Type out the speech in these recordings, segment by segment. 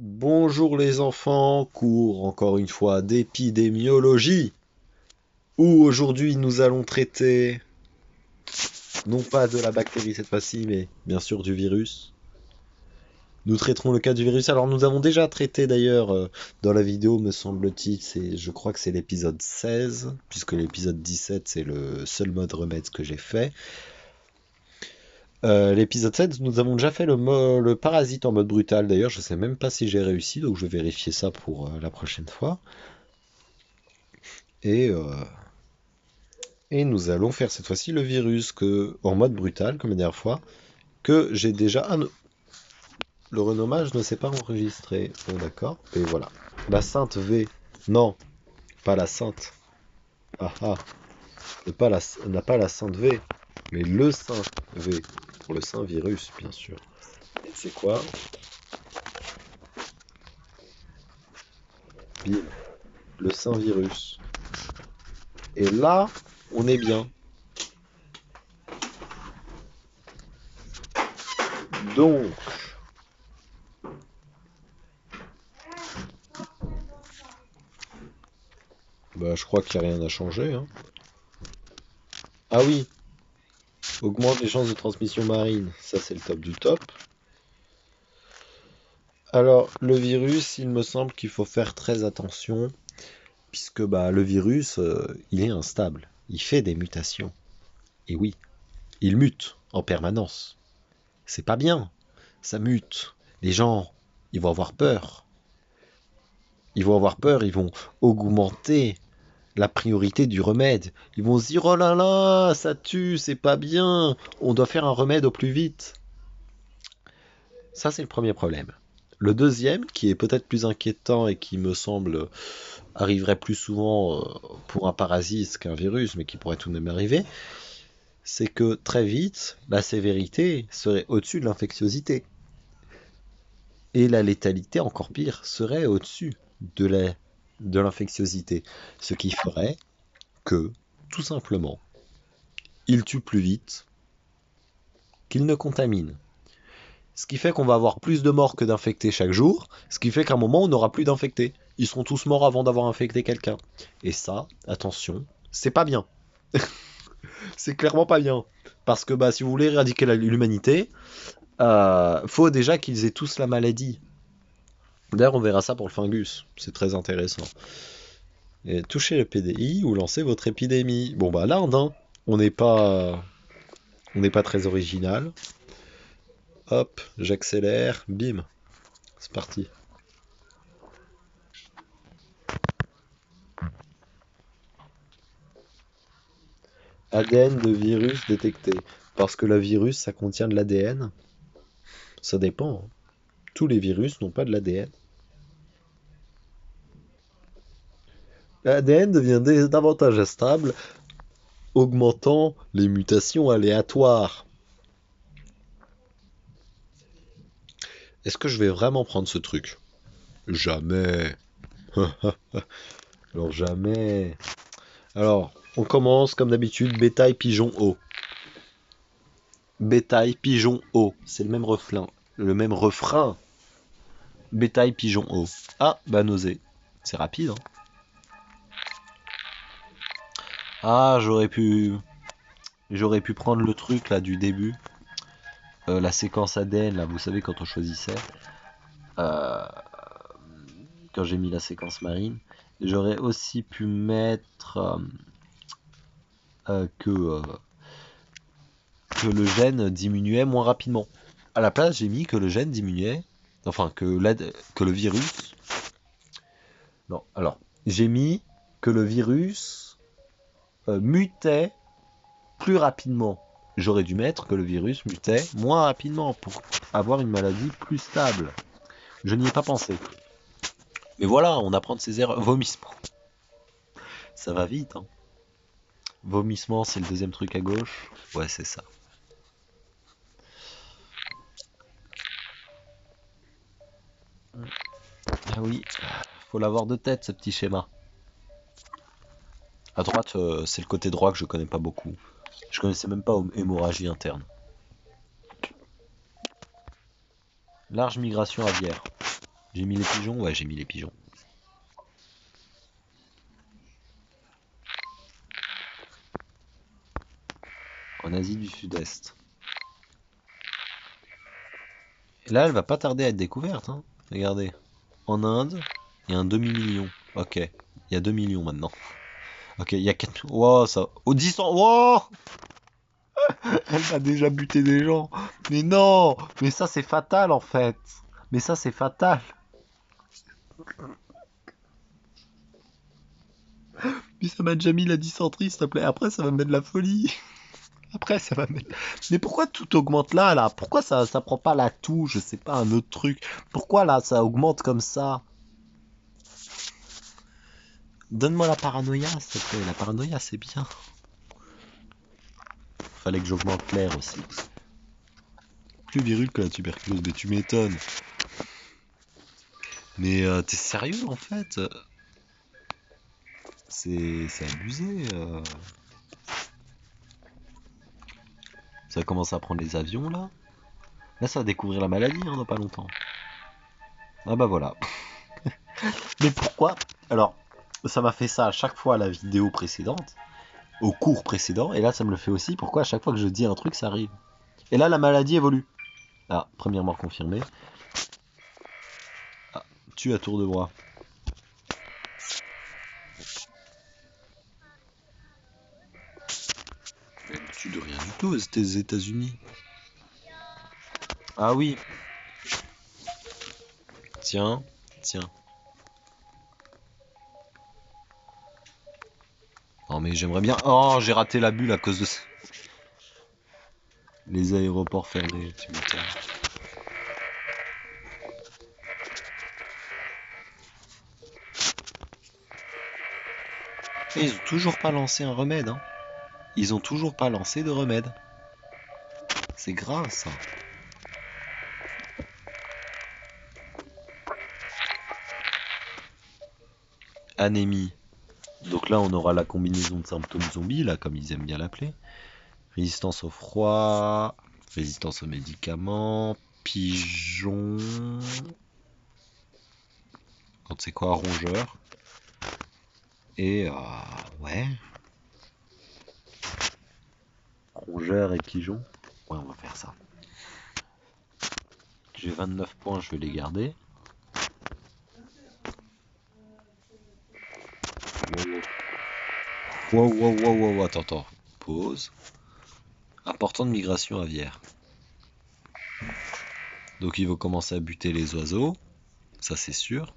Bonjour les enfants, cours encore une fois d'épidémiologie, où aujourd'hui nous allons traiter, non pas de la bactérie cette fois-ci, mais bien sûr du virus. Nous traiterons le cas du virus. Alors nous avons déjà traité d'ailleurs dans la vidéo, me semble-t-il, je crois que c'est l'épisode 16, puisque l'épisode 17 c'est le seul mode remède que j'ai fait. L'épisode 7, nous avons déjà fait le parasite en mode brutal. D'ailleurs, je sais même pas si j'ai réussi, donc je vais vérifier ça pour la prochaine fois. Et, euh, et nous allons faire cette fois-ci le virus en mode brutal, comme la dernière fois, que j'ai déjà... Ah non, le renommage ne s'est pas enregistré. Bon, d'accord. Et voilà. La sainte V. Non, pas la sainte. Ah ah. N'a pas la sainte V, mais le saint V. Pour le saint virus, bien sûr. Et c'est quoi? Bim. Le saint virus. Et là, on est bien. Donc, bah, je crois qu'il n'y a rien à changer, hein. Ah oui, augmente les chances de transmission marine. Ça, c'est le top du top. Alors, le virus, il me semble qu'il faut faire très attention, puisque bah, le virus, il est instable. Il fait des mutations. Et oui, il mute en permanence. C'est pas bien. Ça mute. Les gens, ils vont avoir peur. Ils vont avoir peur, ils vont augmenter la priorité du remède. Ils vont se dire, oh là là, ça tue, c'est pas bien. On doit faire un remède au plus vite. Ça, c'est le premier problème. Le deuxième, qui est peut-être plus inquiétant et qui me semble arriverait plus souvent pour un parasite qu'un virus, mais qui pourrait tout de même arriver, c'est que très vite, la sévérité serait au-dessus de l'infectiosité. Et la létalité, encore pire, serait au-dessus de l'infectiosité. Ce qui ferait que, tout simplement, il tue plus vite qu'il ne contamine. Ce qui fait qu'on va avoir plus de morts que d'infectés chaque jour, ce qui fait qu'à un moment, on n'aura plus d'infectés. Ils seront tous morts avant d'avoir infecté quelqu'un. Et ça, attention, c'est pas bien. C'est clairement pas bien. Parce que bah, si vous voulez éradiquer l'humanité, faut déjà qu'ils aient tous la maladie. D'ailleurs, on verra ça pour le fungus. C'est très intéressant. Et touchez le PDI ou lancez votre épidémie. Bon bah l'Inde, hein. On n'est pas, on n'est pas très original. Hop, j'accélère, bim, c'est parti. ADN de virus détecté. Parce que le virus, ça contient de l'ADN. Ça dépend, hein. Tous les virus n'ont pas de l'ADN. L'ADN devient davantage instable, augmentant les mutations aléatoires. Est-ce que je vais vraiment prendre ce truc? Jamais. Alors jamais. Alors, on commence comme d'habitude, bétail, pigeon, eau. Bétail, pigeon, eau. C'est le même refrain. Le même refrain. Bétail, pigeon, eau. Ah, bah nausée. C'est rapide, hein. Ah, j'aurais pu prendre le truc là du début. La séquence ADN, là, vous savez, quand on choisissait. euh, Quand j'ai mis la séquence marine. J'aurais aussi pu mettre que le gène diminuait moins rapidement. À la place, j'ai mis que le gène diminuait. Enfin, que le virus. Non, alors, j'ai mis que le virus mutait plus rapidement. J'aurais dû mettre que le virus mutait moins rapidement pour avoir une maladie plus stable. Je n'y ai pas pensé. Mais voilà, on apprend de ses erreurs. Vomissement. Ça va vite, hein. Vomissement, c'est le deuxième truc à gauche. Ouais, c'est ça. Ah oui, faut l'avoir de tête, ce petit schéma. À droite, c'est le côté droit que je connais pas beaucoup. Je connaissais même pas hémorragie interne. Large migration aviaire. J'ai mis les pigeons? Ouais, j'ai mis les pigeons. En Asie du Sud-Est. Et là, elle va pas tarder à être découverte, hein. Regardez. En Inde, il y a un demi-million. Ok. Il y a 2 millions maintenant. Ok, il y a 4... Wow, ça... Oh, 10 ans... Wow. Elle a déjà buté des gens. Mais non. Mais ça, c'est fatal, en fait. Mais ça, c'est fatal. Mais ça m'a déjà mis la dysenterie, s'il te plaît. Après, ça va me mettre de la folie. Après, ça va mettre... Mais pourquoi tout augmente là, là? Pourquoi ça prend pas la toux, je sais pas, un autre truc? Pourquoi là, ça augmente comme ça? Donne-moi la paranoïa, s'il te plaît. La paranoïa, c'est bien. Fallait que j'augmente l'air aussi. Plus virule que la tuberculose, mais tu m'étonnes. Mais t'es sérieux en fait? C'est abusé. Ça commence à prendre les avions là. Là ça va découvrir la maladie hein, dans pas longtemps. Ah bah voilà. Mais pourquoi? Alors, ça m'a fait ça à chaque fois à la vidéo précédente, au cours précédent, et là ça me le fait aussi. Pourquoi à chaque fois que je dis un truc ça arrive? Et là la maladie évolue. Ah, première mort confirmée. Ah, tue à tour de bras. Elle tue de rien du tout aux États-Unis. Ah oui. Tiens, tiens. Non mais j'aimerais bien... Oh, j'ai raté la bulle à cause de ça. Les aéroports fermés, tu m'étonnes. Et ils ont toujours pas lancé un remède, hein. Ils ont toujours pas lancé de remède. C'est grave ça. Anémie. Donc là on aura la combinaison de symptômes zombies, là comme ils aiment bien l'appeler. Résistance au froid, résistance aux médicaments, pigeon... On sait quoi, rongeur. Et ouais. Rongeur et pigeon. Ouais, on va faire ça. J'ai 29 points, je vais les garder. Wow, wow, wow, wow, attends. Pause. Important de migration aviaire. Donc il va commencer à buter les oiseaux. Ça c'est sûr.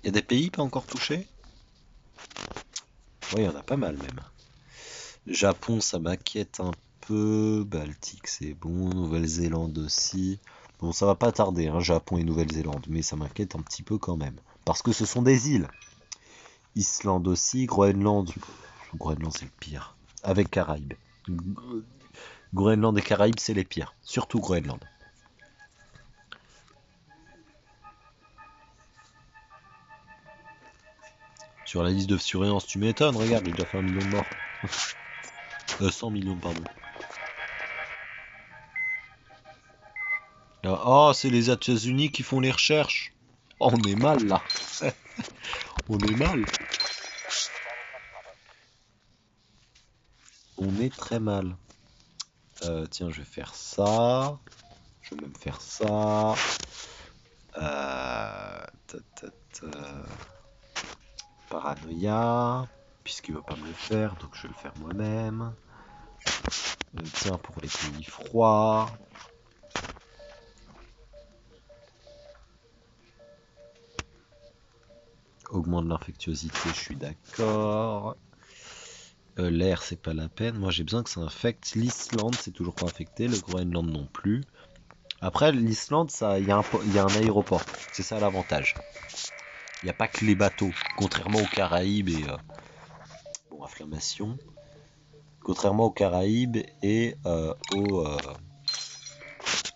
Il y a des pays pas encore touchés? Oui, il y en a pas mal même. Japon, ça m'inquiète un peu. Baltique, c'est bon. Nouvelle-Zélande aussi. Bon, ça va pas tarder, hein, Japon et Nouvelle-Zélande. Mais ça m'inquiète un petit peu quand même. Parce que ce sont des îles. Islande aussi. Groenland. Groenland, c'est le pire. Avec Caraïbes. Groenland et Caraïbes, c'est les pires. Surtout Groenland. Sur la liste de surveillance, tu m'étonnes. Regarde, j'ai déjà fait 1 million de morts. 100 millions, pardon. Oh, c'est les États-Unis qui font les recherches. Oh, on est mal là. On est mal. On est très mal. Tiens, je vais faire ça. Je vais même faire ça. Paranoïa. Puisqu'il veut pas me le faire, donc je vais le faire moi-même. Tiens, pour les pays froids. Augmente l'infectiosité, je suis d'accord. L'air, c'est pas la peine. Moi, j'ai besoin que ça infecte. L'Islande, c'est toujours pas infecté. Le Groenland non plus. Après, l'Islande, il y a un aéroport. C'est ça l'avantage. Il n'y a pas que les bateaux. Contrairement aux Caraïbes et... bon, inflammation. Contrairement aux Caraïbes et aux...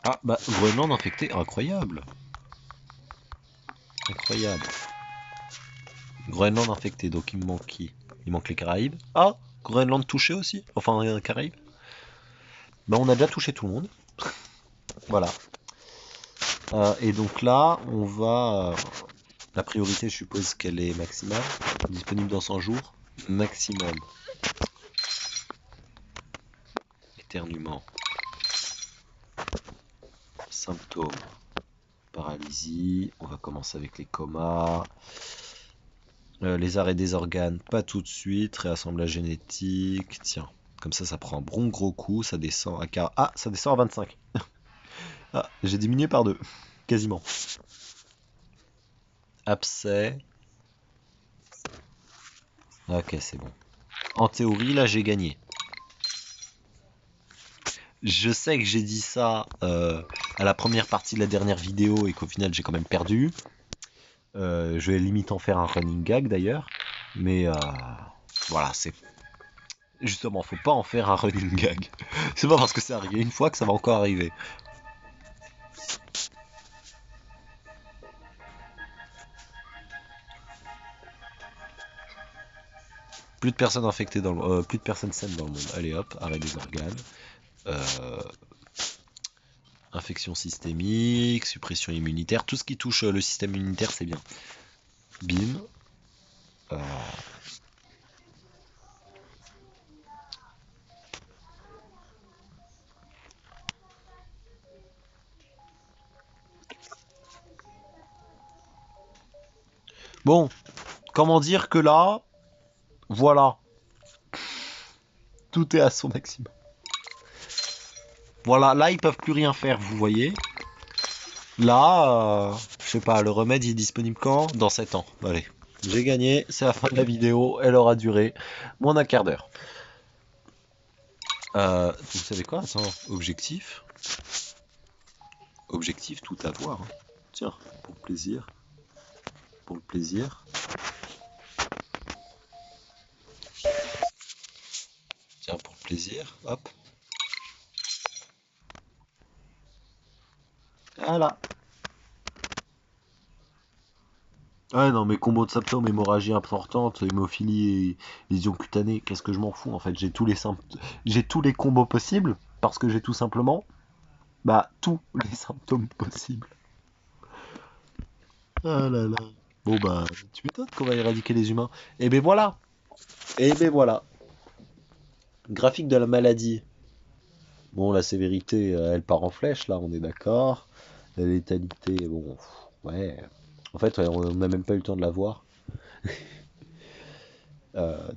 Ah, bah, Groenland infecté. Incroyable. Incroyable. Groenland infecté. Donc, il me manque qui? Il manque les Caraïbes. Ah, Groenland touché aussi, enfin Caraïbes. Ben, on a déjà touché tout le monde. Voilà. Et donc là, on va. La priorité, je suppose qu'elle est maximale. Disponible dans 100 jours. Maximum. Éternuement. Symptômes. Paralysie. On va commencer avec les comas. Les arrêts des organes, pas tout de suite. Réassemblage génétique. Tiens, comme ça prend un bon gros coup. Ça descend à 40. Ah, ça descend à 25. Ah, j'ai diminué par 2. Quasiment. Abcès. Ok, c'est bon. En théorie, là, j'ai gagné. Je sais que j'ai dit ça à la première partie de la dernière vidéo et qu'au final, j'ai quand même perdu. Je vais limite en faire un running gag d'ailleurs. Mais voilà, c'est... Justement, faut pas en faire un running gag. C'est pas parce que c'est arrivé une fois que ça va encore arriver. Plus de personnes infectées dans le... plus de personnes saines dans le monde. Allez hop, arrêt des organes. Infection systémique, suppression immunitaire. Tout ce qui touche le système immunitaire, c'est bien. Bim. Bon, comment dire que là, voilà, tout est à son maximum. Voilà, là ils peuvent plus rien faire, vous voyez. Là, je sais pas, le remède il est disponible quand? Dans 7 ans. Allez, j'ai gagné, c'est la fin de la vidéo, elle aura duré moins d'un quart d'heure. Vous savez quoi? Attends, objectif. Objectif, tout à voir. Hein. Tiens, pour le plaisir. Pour le plaisir. Tiens, pour le plaisir, hop. Voilà. Ouais, non, mais combo de symptômes, hémorragie importante, hémophilie et lésion cutanée, qu'est-ce que je m'en fous en fait, j'ai tous les combos possibles parce que j'ai tout simplement tous les symptômes possibles. Ah là là. Bon bah, tu m'étonnes qu'on va éradiquer les humains. Et ben voilà. Et ben voilà. Graphique de la maladie. Bon, la sévérité, elle part en flèche là, on est d'accord. La létalité, bon, ouais. En fait, ouais, on n'a même pas eu le temps de la voir.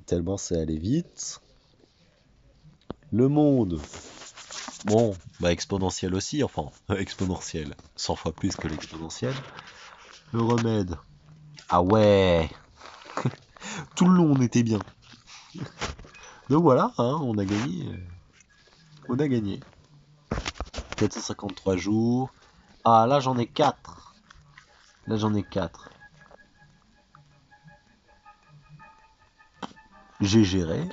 Tellement c'est allé vite. Le monde. Bon, bah exponentiel aussi, enfin, exponentiel. 100 fois plus que l'exponentiel. Le remède. Ah ouais. Tout le long on était bien. Donc voilà, hein, on a gagné. On a gagné. 453 jours. Ah là j'en ai 4. Là j'en ai 4. J'ai géré.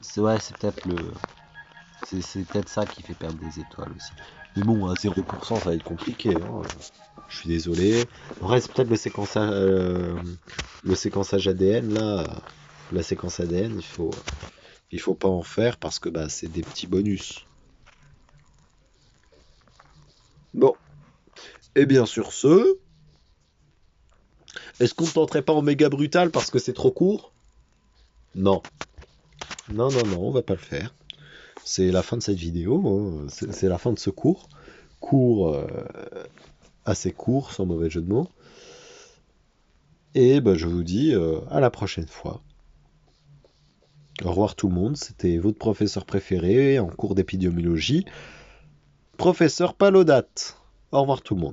C'est ouais, c'est peut-être le. C'est peut-être ça qui fait perdre des étoiles aussi. Mais bon, à 0%, ça va être compliqué. Hein. Je suis désolé. En vrai, c'est peut-être le séquençage ADN, là. La séquence ADN, il faut pas en faire parce que bah, c'est des petits bonus. Bon. Et bien sur ce, est-ce qu'on ne tenterait pas en méga brutal parce que c'est trop court? Non. Non, non, non, on va pas le faire. C'est la fin de cette vidéo. Hein. C'est la fin de ce cours. Cours assez court, sans mauvais jeu de mots. Et bah, je vous dis à la prochaine fois. Au revoir tout le monde, c'était votre professeur préféré en cours d'épidémiologie, professeur Palodate. Au revoir tout le monde.